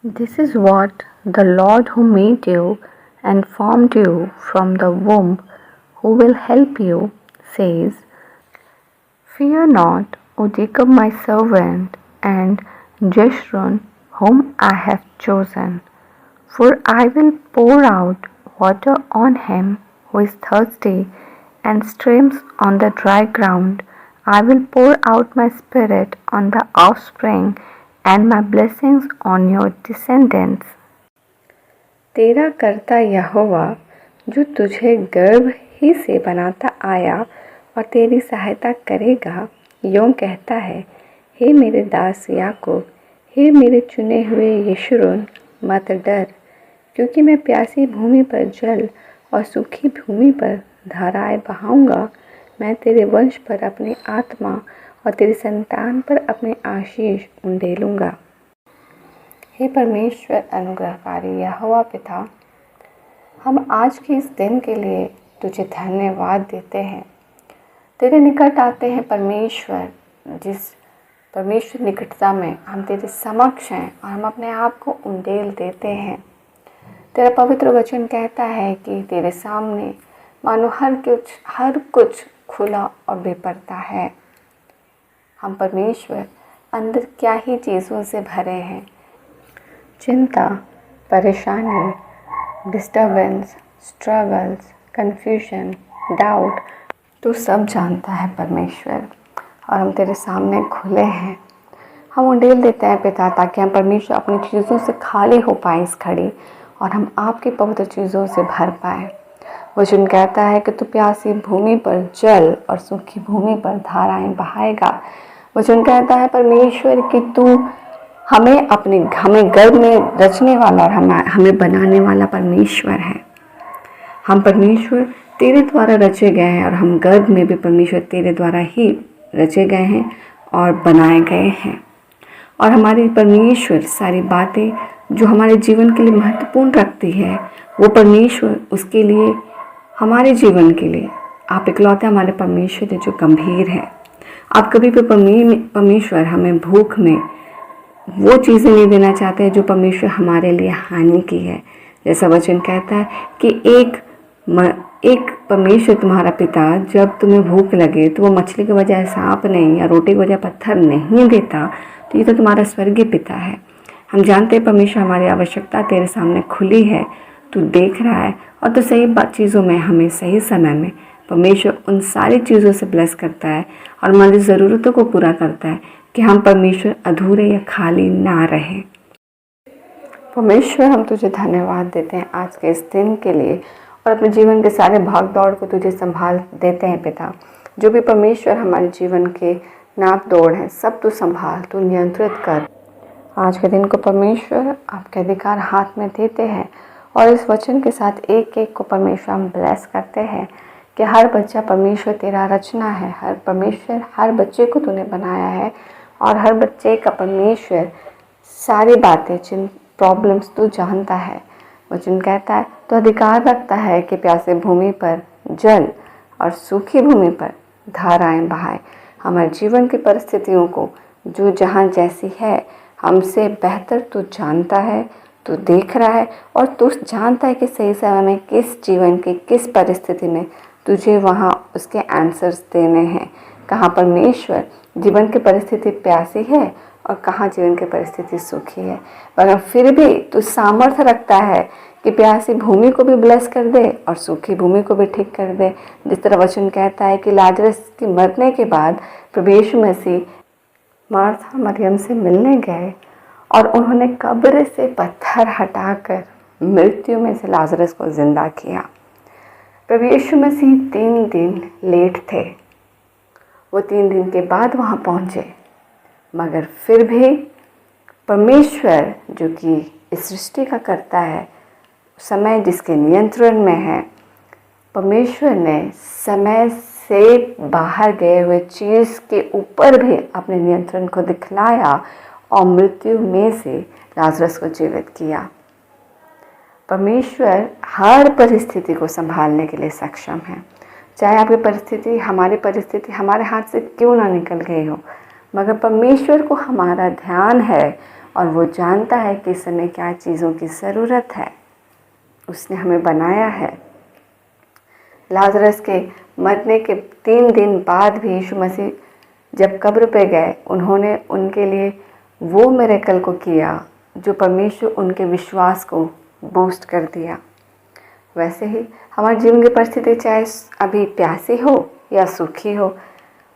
This is what the Lord who made you and formed you from the womb, who will help you, says, Fear not, O Jacob my servant, and Jeshurun whom I have chosen, for I will pour out water on him who is thirsty, and streams on the dry ground. I will pour out my spirit on the offspring and my blessings on your descendants. तेरा कर्ता यहोवा जो तुझे गर्भ ही से बनाता आया और तेरी सहायता करेगा, यूँ कहता है, हे मेरे दास याकूब, हे मेरे चुने हुए यशूरून, मत डर, क्योंकि मैं प्यासी भूमि पर जल और सूखी भूमि पर धाराएं बहाऊंगा। मैं तेरे वंश पर अपनी आत्मा और तेरी संतान पर अपने आशीष उंडेलूंगा। हे परमेश्वर अनुग्रहकारी यहोवा पिता, हम आज के इस दिन के लिए तुझे धन्यवाद देते हैं। तेरे निकट आते हैं परमेश्वर, जिस परमेश्वर निकटता में हम तेरे समक्ष हैं और हम अपने आप को उंडेल देते हैं। तेरा पवित्र वचन कहता है कि तेरे सामने मानो हर कुछ खुला और बेपरदा है। हम परमेश्वर अंदर क्या ही चीज़ों से भरे हैं, चिंता, परेशानी, डिस्टर्बेंस, स्ट्रगल्स, कन्फ्यूजन, डाउट, तू सब जानता है परमेश्वर, और हम तेरे सामने खुले हैं। हम उंडेल देते हैं पिता, ताकि हम परमेश्वर अपनी चीज़ों से खाली हो पाए इस घड़ी, और हम आपकी पवित्र चीज़ों से भर पाए। वचन कहता है कि तू प्यासी भूमि पर जल और सूखी भूमि पर धाराएं बहाएगा। वचन कहता है परमेश्वर कि तू हमें गर्भ में रचने वाला और हमें बनाने वाला परमेश्वर है। हम परमेश्वर तेरे द्वारा रचे गए हैं, और हम गर्भ में भी परमेश्वर तेरे द्वारा ही रचे गए हैं और बनाए गए हैं। और हमारे परमेश्वर सारी बातें जो हमारे जीवन के लिए महत्वपूर्ण रखती है, वो परमेश्वर उसके लिए, हमारे जीवन के लिए आप इकलौते हमारे परमेश्वर है जो गंभीर है। आप कभी भी परमेश्वर हमें भूख में वो चीज़ें नहीं देना चाहते हैं जो परमेश्वर हमारे लिए हानि की है। जैसा वचन कहता है कि एक परमेश्वर तुम्हारा पिता जब तुम्हें भूख लगे तो वो मछली के बजाय सांप नहीं या रोटी के बजाय पत्थर नहीं देता, तो ये तो तुम्हारा स्वर्गीय पिता है। हम जानते हैं परमेश्वर हमारी आवश्यकता तेरे सामने खुली है, तू देख रहा है, और तो सही चीज़ों में हमें सही समय में परमेश्वर उन सारी चीज़ों से ब्लेस करता है और हमारी ज़रूरतों को पूरा करता है कि हम परमेश्वर अधूरे या खाली ना रहें। परमेश्वर हम तुझे धन्यवाद देते हैं आज के इस दिन के लिए, और अपने जीवन के सारे भाग दौड़ को तुझे संभाल देते हैं पिता। जो भी परमेश्वर हमारे जीवन के नाप दौड़ है, सब तू संभाल, तू नियंत्रित कर। आज के दिन को परमेश्वर आपके अधिकार हाथ में देते हैं, और इस वचन के साथ एक एक को परमेश्वर हम ब्लेस करते हैं कि हर बच्चा परमेश्वर तेरा रचना है। हर बच्चे को तूने बनाया है, और हर बच्चे का परमेश्वर सारी बातें, जिन प्रॉब्लम्स तू जानता है। वचन कहता है तो अधिकार रखता है कि प्यासे भूमि पर जल और सूखी भूमि पर धाराएं बहाए। हमारे जीवन की परिस्थितियों को जो जहाँ जैसी है हमसे बेहतर तू जानता है, तू देख रहा है, और तू जानता है कि सही समय में किस जीवन की किस परिस्थिति में तुझे वहाँ उसके आंसर्स देने हैं। कहाँ परमेश्वर जीवन की परिस्थिति प्यासी है और कहाँ जीवन की परिस्थिति सूखी है, मगर फिर भी तू सामर्थ्य रखता है कि प्यासी भूमि को भी ब्लेस कर दे और सूखी भूमि को भी ठीक कर दे। जिस तरह वचन कहता है कि लाजरस के मरने के बाद प्रभु यीशु मसीह मार्था मरियम से मिलने गए, और उन्होंने कब्र से पत्थर हटाकर मृत्यु में से लाजरस को जिंदा किया। प्रभु यीशु मसीह 3 दिन लेट थे, वो 3 दिन के बाद वहाँ पहुँचे, मगर फिर भी परमेश्वर जो कि इस सृष्टि का करता है, समय जिसके नियंत्रण में है, परमेश्वर ने समय से बाहर गए हुए चीज़ के ऊपर भी अपने नियंत्रण को दिखलाया और मृत्यु में से लाजरस को जीवित किया। परमेश्वर हर परिस्थिति को संभालने के लिए सक्षम है। चाहे आपकी परिस्थिति, हमारी परिस्थिति हमारे हाथ से क्यों ना निकल गई हो, मगर परमेश्वर को हमारा ध्यान है और वो जानता है कि इस समय क्या चीज़ों की ज़रूरत है। उसने हमें बनाया है। लाजरस के मरने के 3 दिन बाद भी यीशु मसीह जब कब्र पे गए, उन्होंने उनके लिए वो मिरेकल को किया जो परमेश्वर उनके विश्वास को बूस्ट कर दिया। वैसे ही हमारे जीवन की परिस्थिति चाहे अभी प्यासी हो या सूखी हो,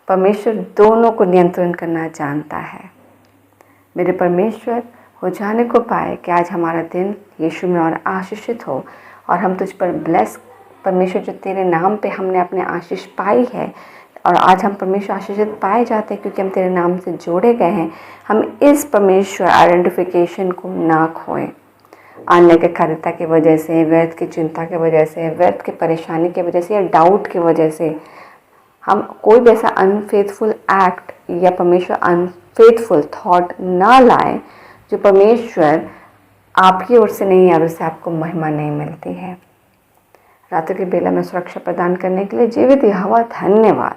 परमेश्वर दोनों को नियंत्रण करना जानता है। मेरे परमेश्वर हो जाने को पाए कि आज हमारा दिन यीशु में और आशीषित हो और हम तुझ पर ब्लेस परमेश्वर, जो तेरे नाम पे हमने अपने आशीष पाई है और आज हम परमेश्वर आशीषित पाए जाते हैं क्योंकि हम तेरे नाम से जोड़े गए हैं। हम इस परमेश्वर आइडेंटिफिकेशन को ना खोएं। अन्य के कार्यता की वजह से, व्यर्थ की चिंता की वजह से, व्यर्थ की परेशानी की वजह से या डाउट की वजह से हम कोई भी ऐसा अनफेथफुल एक्ट या परमेश्वर अनफेथफुल थॉट ना लाएं जो परमेश्वर आपकी ओर से नहीं और उससे आपको महिमा नहीं मिलती है। रात्रि के बेला में सुरक्षा प्रदान करने के लिए जीवित यहोवा धन्यवाद।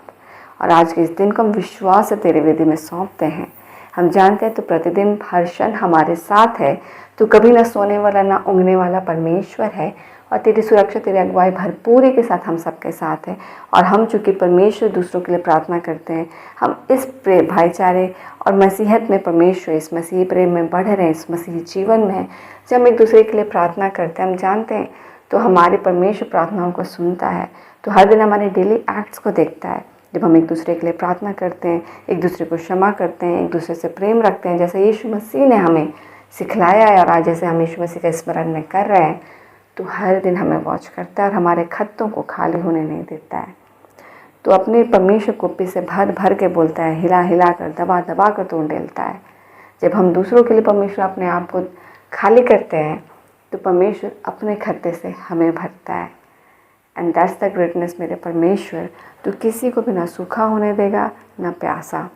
और आज के इस दिन को हम विश्वास से तेरे वेदी में सौंपते हैं। हम जानते हैं तो प्रतिदिन हर क्षण हमारे साथ है। तो कभी ना सोने वाला ना ऊँघने वाला परमेश्वर है और तेरी सुरक्षा, तेरी अगुवाई भरपूरी के साथ हम सबके साथ है। और हम चूँकि परमेश्वर दूसरों के लिए प्रार्थना करते हैं, हम इस प्रेम भाईचारे और मसीहत में परमेश्वर इस मसीही प्रेम में बढ़ रहे हैं, इस मसीही जीवन में जब हम एक दूसरे के लिए प्रार्थना करते हैं, हम जानते हैं तो हमारे परमेश्वर प्रार्थनाओं को सुनता है। तो हर दिन हमारे डेली एक्ट्स को देखता है। जब हम एक दूसरे के लिए प्रार्थना करते हैं, एक दूसरे को क्षमा करते हैं, एक दूसरे से प्रेम रखते हैं, जैसे यीशु मसीह ने हमें सिखलाया है और आज जैसे हम यीशु मसीह का स्मरण में कर रहे हैं, तो हर दिन हमें वॉच करता है और हमारे खत्तों को खाली होने नहीं देता है। तो अपने परमेश्वर कुप्पी से भर भर के बोलता है, हिला हिला कर, दबा दबा कर तोड़ डेलता है। जब हम दूसरों के लिए परमेश्वर अपने आप को खाली करते हैं तो परमेश्वर अपने खत्ते से हमें भरता है। एंड दैट्स द ग्रेटनेस मेरे परमेश्वर। तो किसी को भी ना सूखा होने देगा ना प्यासा।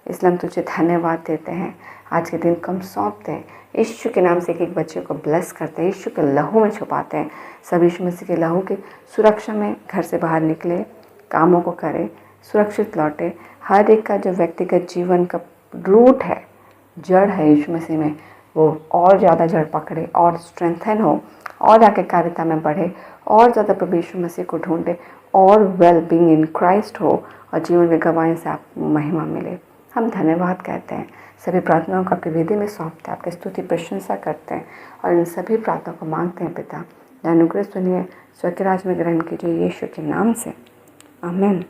इसलिए हम तुझे धन्यवाद देते हैं। आज के दिन को हम सौंपते हैं, यीशु के नाम से एक एक बच्चे को ब्लेस करते हैं, यीशु के लहू में छुपाते हैं। सब यीशु मसीह के लहू की सुरक्षा में घर से बाहर निकले, कामों को करे, सुरक्षित लौटे। हर एक का जो व्यक्तिगत जीवन का रूट है, जड़ है यीशु मसीह में, वो और ज़्यादा जड़ पकड़े और स्ट्रेंथन हो और आगे कार्यता में बढ़े और ज़्यादा प्रभु यीशु मसीह को ढूंढे और वेल बीइंग इन क्राइस्ट हो और जीवन के गवाही से आपको महिमा मिले। हम धन्यवाद कहते हैं। सभी प्रार्थनाओं को आपकी वेदी में सौंपते हैं, आपकी स्तुति प्रशंसा करते हैं और इन सभी प्रार्थनाओं को मांगते हैं पिता। अनुग्रह सुनिए, स्वर्ग के राज्य में ग्रहण कीजिए यीशु के नाम से। आमीन।